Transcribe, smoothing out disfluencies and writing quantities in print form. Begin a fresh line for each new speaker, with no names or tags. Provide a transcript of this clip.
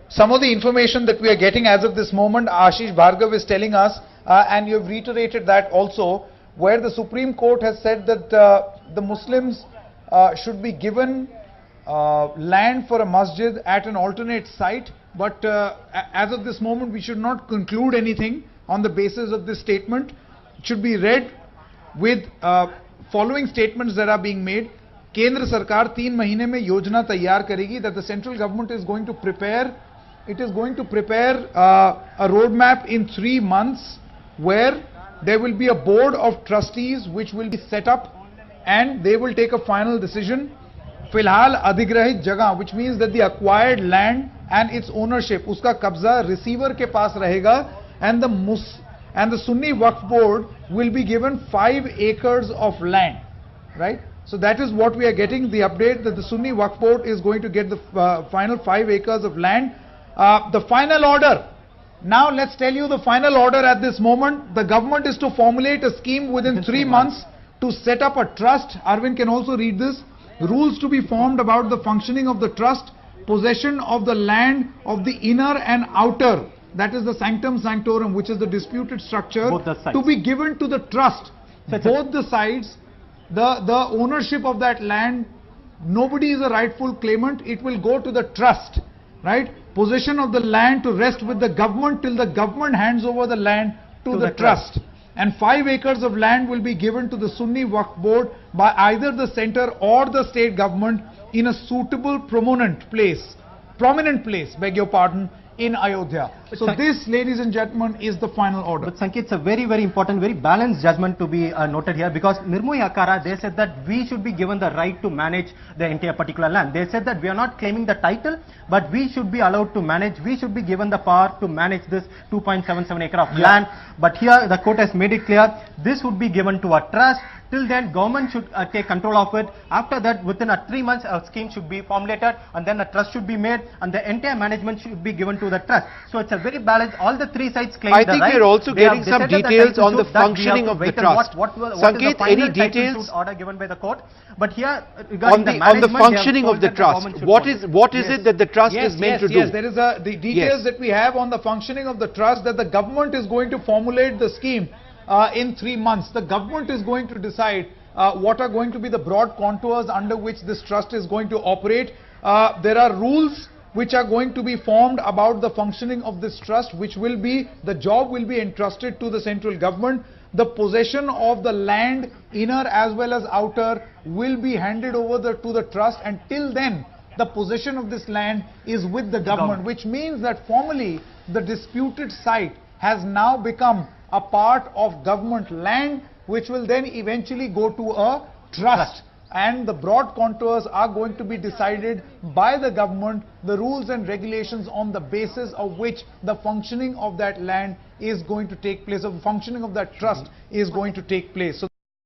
some of the information that we are getting as of this moment, Ashish Bhargav is telling us, and you have reiterated that also, where the Supreme Court has said that the Muslims should be given land for a masjid at an alternate site, but as of this moment we should not conclude anything on the basis of this statement. It should be read with following statements that are being made. Kendra Sarkar 3 mahine mein yojana taiyar karegi, that the central government is going to prepare, it is going to prepare a roadmap in 3 months where there will be a board of trustees which will be set up and they will take a final decision. Filhal adhigrahit jagah, which means that the acquired land and its ownership, uska kabza receiver ke paas rahega, and the Sunni Waqf Board will be given 5 acres of land, right? So that is what we are getting, the update that the Sunni Waqf Board is going to get the final 5 acres of land. The final order. Now let's tell you the final order at this moment. The government is to formulate a scheme within 3 months to set up a trust. Arvind can also read this. Rules to be formed about the functioning of the trust, possession of the land of the inner and outer, that is the sanctum sanctorum, which is the disputed structure, to be given to the trust. Both the sides, the ownership of that land, nobody is a rightful claimant, it will go to the trust, right? Possession of the land to rest with the government till the government hands over the land to the trust. And 5 acres of land will be given to the Sunni Waqf Board by either the center or the state government in a suitable prominent place, beg your pardon, in Ayodhya. So this, ladies and gentlemen, is the final order.
But Sanket, it's a very, very important, very balanced judgment to be noted here, because Nirmohi Akara, they said that we should be given the right to manage the entire particular land. They said that we are not claiming the title, but we should be allowed to manage, we should be given the power to manage this 2.77 acre of land. But here the court has made it clear, this would be given to a trust. Till then, government should take control of it. After that, within 3 months, a scheme should be formulated, and then a trust should be made, and the entire management should be given to the trust. So it's a very balanced. All the 3 sides claim the right.
I think we are also getting some details on the functioning of the trust. Sanket, any details?
Order given by the court. But here, regarding
on the functioning of the trust, what is it that the trust is meant to do?
Yes, there is the details that we have on the functioning of the trust, that the government is going to formulate the scheme in 3 months. The government is going to decide what are going to be the broad contours under which this trust is going to operate. There are rules which are going to be formed about the functioning of this trust, which will be, the job will be entrusted to the central government. The possession of the land, inner as well as outer, will be handed over to the trust, and till then the possession of this land is with the government, which means that formally the disputed site has now become a part of government land, which will then eventually go to a trust. And the broad contours are going to be decided by the government, the rules and regulations on the basis of which the functioning of that land is going to take place, or the functioning of that trust is going to take place. So